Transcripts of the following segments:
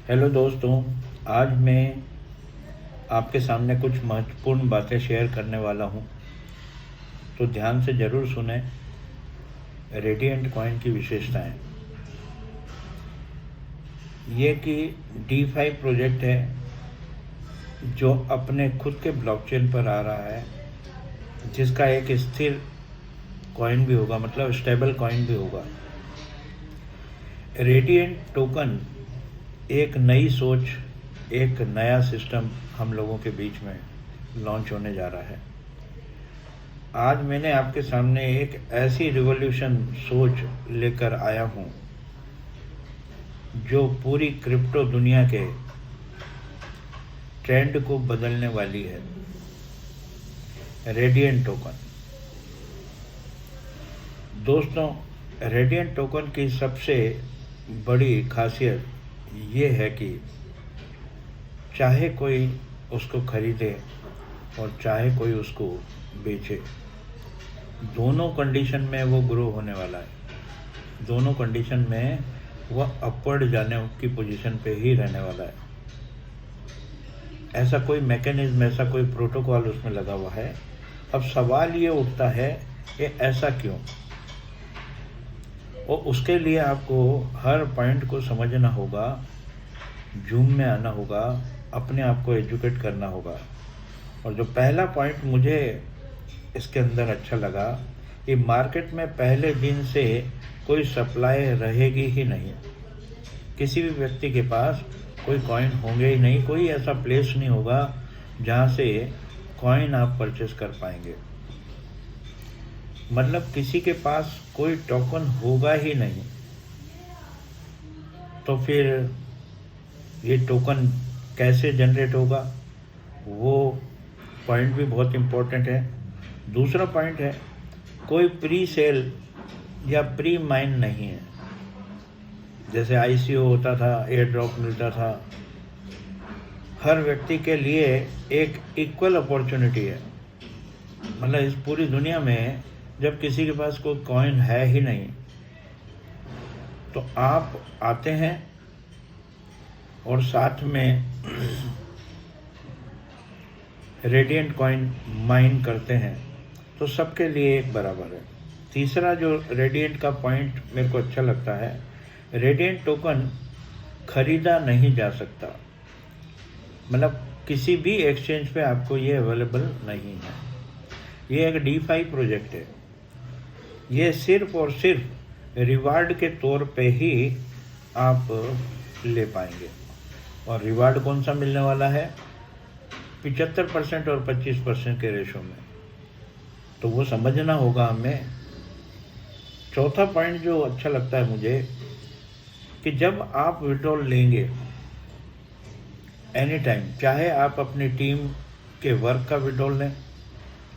Hello दोस्तों, आज मैं आपके सामने कुछ महत्वपूर्ण बातें शेयर करने वाला हूं, तो ध्यान से ज़रूर सुने। रेडिएंट कॉइन की विशेषताएं ये कि D5 प्रोजेक्ट है जो अपने खुद के ब्लॉकचेन पर आ रहा है, जिसका एक स्थिर कॉइन भी होगा, मतलब स्टेबल कॉइन भी होगा। रेडिएंट टोकन एक नई सोच, एक नया सिस्टम हम लोगों के बीच में लॉन्च होने जा रहा है। आज मैंने आपके सामने एक ऐसी रिवॉल्यूशन सोच लेकर आया हूं जो पूरी क्रिप्टो दुनिया के ट्रेंड को बदलने वाली है। Radiant token. दोस्तों, रेडिएंट टोकन की सबसे बड़ी खासियत ये है कि चाहे कोई उसको खरीदे और चाहे कोई उसको बेचे, दोनों कंडीशन में वो ग्रो होने वाला है। दोनों कंडीशन में वह अपवर्ड जाने की पोजीशन पे ही रहने वाला है। ऐसा कोई मैकेनिज्म, ऐसा कोई प्रोटोकॉल उसमें लगा हुआ है। अब सवाल ये उठता है कि ऐसा क्यों, और उसके लिए आपको हर पॉइंट को समझना होगा, जूम में आना होगा, अपने आप को एजुकेट करना होगा। और जो पहला पॉइंट मुझे इसके अंदर अच्छा लगा कि मार्केट में पहले दिन से कोई सप्लाई रहेगी ही नहीं। किसी भी व्यक्ति के पास कोई कॉइन होंगे ही नहीं, कोई ऐसा प्लेस नहीं होगा जहाँ से कॉइन आप परचेस कर पाएंगे। मतलब किसी के पास कोई टोकन होगा ही नहीं। तो फिर ये टोकन कैसे जनरेट होगा, वो पॉइंट भी बहुत इम्पोर्टेंट है। दूसरा पॉइंट है, कोई प्री सेल या प्री माइन नहीं है। जैसे ICO होता था, एयर ड्रॉप मिलता था, हर व्यक्ति के लिए एक इक्वल अपॉर्चुनिटी है। मतलब इस पूरी दुनिया में जब किसी के पास कोई कॉइन है ही नहीं, तो आप आते हैं और साथ में रेडिएंट कॉइन माइन करते हैं, तो सबके लिए एक बराबर है। तीसरा जो रेडिएंट का पॉइंट मेरे को अच्छा लगता है, रेडिएंट टोकन खरीदा नहीं जा सकता। मतलब किसी भी एक्सचेंज पे आपको ये अवेलेबल नहीं है। ये एक D5 प्रोजेक्ट है। ये सिर्फ और सिर्फ रिवार्ड के तौर पे ही आप ले पाएंगे। और रिवार्ड कौन सा मिलने वाला है? 75% और 25% के रेशो में। तो वो समझना होगा हमें। चौथा पॉइंट जो अच्छा लगता है मुझे, कि जब आप विड्रॉल लेंगे एनी टाइम, चाहे आप अपनी टीम के वर्क का विड्रॉल लें,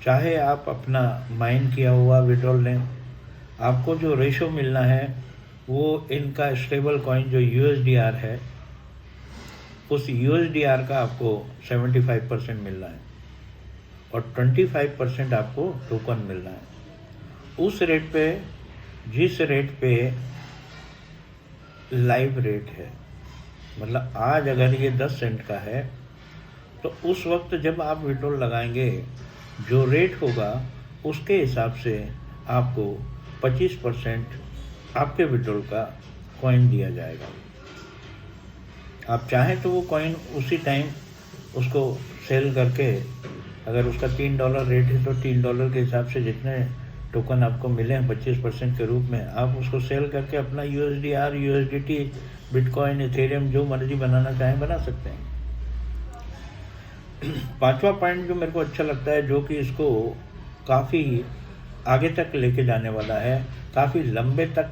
चाहे आप अपना माइन किया हुआ विड्रॉल लें, आपको जो रेशो मिलना है वो इनका स्टेबल कॉइन जो USDR है, उस USDR का आपको 75% मिलना है और 25% आपको टोकन मिलना है। उस रेट पे, जिस रेट पे लाइव रेट है, मतलब आज अगर ये 10 सेंट का है, तो उस वक्त जब आप विड्रॉल लगाएंगे, जो रेट होगा उसके हिसाब से आपको 25% आपके विड्रॉल का कॉइन दिया जाएगा। आप चाहें तो वो कॉइन उसी टाइम उसको सेल करके, अगर उसका $3 रेट है तो $3 के हिसाब से जितने टोकन आपको मिले हैं 25% के रूप में, आप उसको सेल करके अपना USDR, USDT, बिटकॉइन, इथेरियम जो मर्जी बनाना चाहें बना सकते हैं। पांचवा पॉइंट जो मेरे को अच्छा लगता है, जो कि इसको काफ़ी आगे तक लेके जाने वाला है, काफ़ी लंबे तक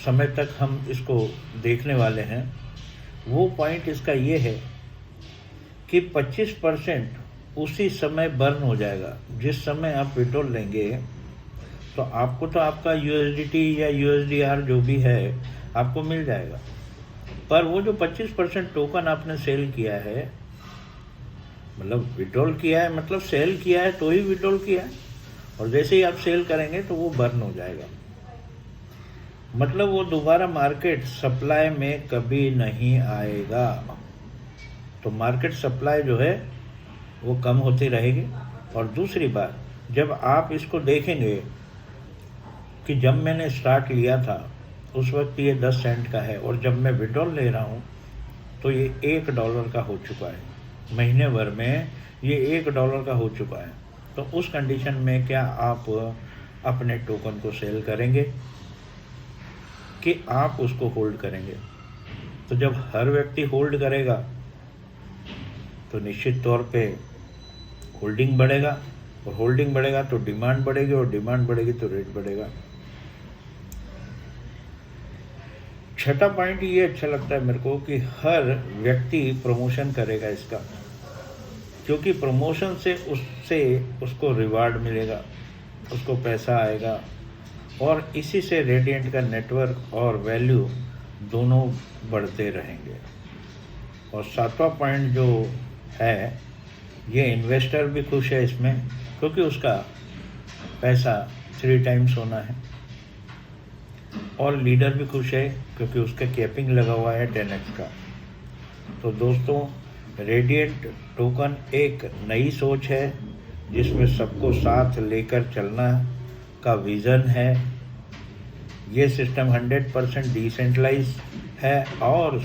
समय तक हम इसको देखने वाले हैं, वो पॉइंट इसका ये है कि 25% उसी समय बर्न हो जाएगा। जिस समय आप विड्रॉल लेंगे तो आपको तो आपका USDT या USDR जो भी है आपको मिल जाएगा, पर वो जो 25% टोकन आपने सेल किया है, मतलब विड्रॉल किया है, मतलब सेल किया है तो ही विड्रॉल किया है, और जैसे ही आप सेल करेंगे तो वो बर्न हो जाएगा। मतलब वो दोबारा मार्केट सप्लाई में कभी नहीं आएगा। तो मार्केट सप्लाई जो है वो कम होती रहेगी। और दूसरी बात, जब आप इसको देखेंगे कि जब मैंने स्टार्ट लिया था उस वक्त ये 10 सेंट का है और जब मैं विड्रॉल ले रहा हूँ तो ये $1 का हो चुका है। महीने भर में ये $1 का हो चुका है। तो उस कंडीशन में क्या आप अपने टोकन को सेल करेंगे कि आप उसको होल्ड करेंगे? तो जब हर व्यक्ति होल्ड करेगा तो निश्चित तौर पे होल्डिंग बढ़ेगा, और होल्डिंग बढ़ेगा तो डिमांड बढ़ेगी, और डिमांड बढ़ेगी तो रेट बढ़ेगा। छठा पॉइंट ये अच्छा लगता है मेरे को कि हर व्यक्ति प्रमोशन करेगा इसका, क्योंकि प्रमोशन से उसको रिवार्ड मिलेगा, उसको पैसा आएगा, और इसी से रेडिएंट का नेटवर्क और वैल्यू दोनों बढ़ते रहेंगे। और सातवां पॉइंट जो है, ये इन्वेस्टर भी खुश है इसमें, क्योंकि उसका पैसा 3 टाइम्स होना है, और लीडर भी खुश है क्योंकि उसका कैपिंग लगा हुआ है 10x का। तो दोस्तों, रेडिएंट टोकन एक नई सोच है जिसमें सबको साथ लेकर चलना का विज़न है। ये सिस्टम 100% डिसेंट्रलाइज है, और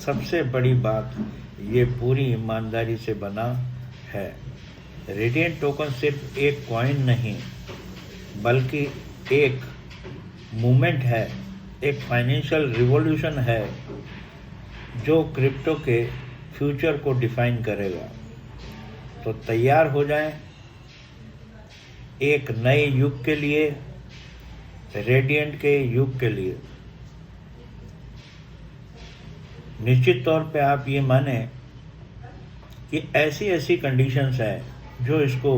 सबसे बड़ी बात, ये पूरी ईमानदारी से बना है। रेडिएंट टोकन सिर्फ एक कॉइन नहीं बल्कि एक मूवमेंट है, एक फाइनेंशियल रिवॉल्यूशन है जो क्रिप्टो के फ्यूचर को डिफाइन करेगा। तो तैयार हो जाएं एक नए युग के लिए, रेडिएंट के युग के लिए। निश्चित तौर पे आप ये माने कि ऐसी कंडीशंस हैं जो इसको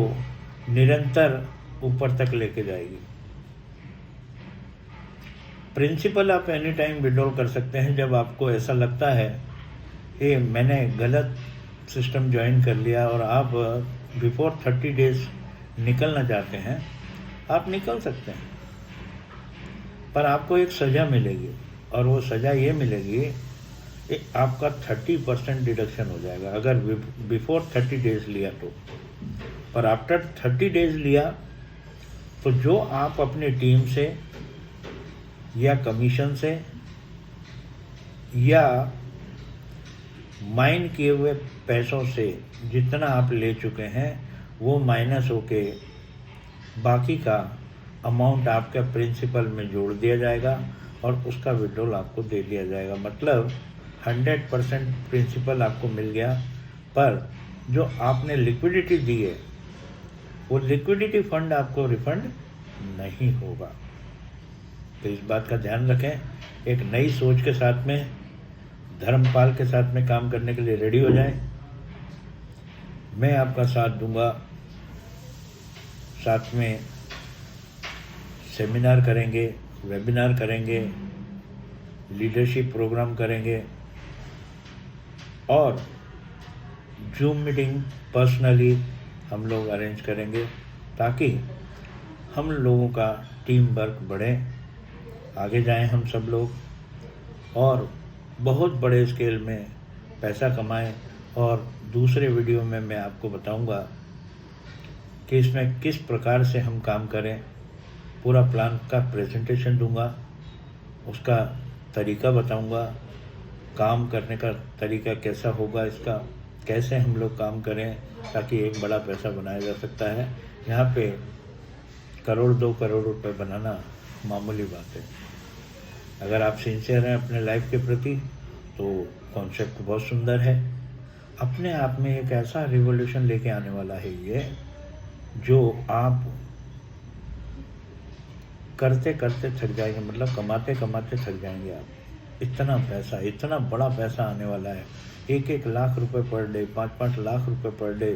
निरंतर ऊपर तक लेके जाएगी। प्रिंसिपल आप एनी टाइम विड्रॉल कर सकते हैं। जब आपको ऐसा लगता है कि मैंने गलत सिस्टम ज्वाइन कर लिया और आप बिफोर 30 डेज निकलना चाहते हैं, आप निकल सकते हैं, पर आपको एक सज़ा मिलेगी, और वो सज़ा ये मिलेगी कि आपका 30% डिडक्शन हो जाएगा अगर बिफोर 30 डेज लिया तो। पर आफ्टर 30 डेज लिया तो जो आप अपनी टीम से या कमीशन से या माइन किए हुए पैसों से जितना आप ले चुके हैं वो माइनस होके बाकी का अमाउंट आपके प्रिंसिपल में जोड़ दिया जाएगा और उसका विड्रॉल आपको दे दिया जाएगा। मतलब 100% प्रिंसिपल आपको मिल गया, पर जो आपने लिक्विडिटी दी है वो लिक्विडिटी फंड आपको रिफंड नहीं होगा। तो इस बात का ध्यान रखें। एक नई सोच के साथ में, धर्मपाल के साथ में काम करने के लिए रेडी हो जाएं। मैं आपका साथ दूंगा, साथ में सेमिनार करेंगे, वेबिनार करेंगे, लीडरशिप प्रोग्राम करेंगे, और जूम मीटिंग पर्सनली हम लोग अरेंज करेंगे ताकि हम लोगों का टीम वर्क बढ़े, आगे जाएं हम सब लोग और बहुत बड़े स्केल में पैसा कमाएं। और दूसरे वीडियो में मैं आपको बताऊंगा कि इसमें किस प्रकार से हम काम करें, पूरा प्लान का प्रेजेंटेशन दूंगा, उसका तरीका बताऊंगा, काम करने का तरीका कैसा होगा, इसका कैसे हम लोग काम करें ताकि एक बड़ा पैसा बनाया जा सकता है। यहाँ पे 1 करोड़ 2 करोड़ रुपए बनाना मामूली बात है। अगर आप सिंसियर हैं अपने लाइफ के प्रति तो कॉन्सेप्ट बहुत सुंदर है। अपने आप में एक ऐसा रिवॉल्यूशन लेके आने वाला है ये, जो आप करते करते थक जाएंगे, मतलब कमाते कमाते थक जाएंगे आप। इतना पैसा, इतना बड़ा पैसा आने वाला है। 1-1 लाख रुपए पर डे, 5-5 लाख रुपए पर डे,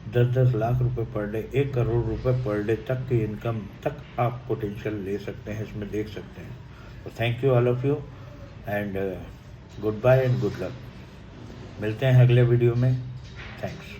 10-10 लाख रुपए पर डे, 1 करोड़ रुपए पर डे तक की इनकम तक आप पोटेंशियल ले सकते हैं, इसमें देख सकते हैं। तो thank you all of you and good bye and good luck. मिलते हैं अगले वीडियो में। थैंक्स।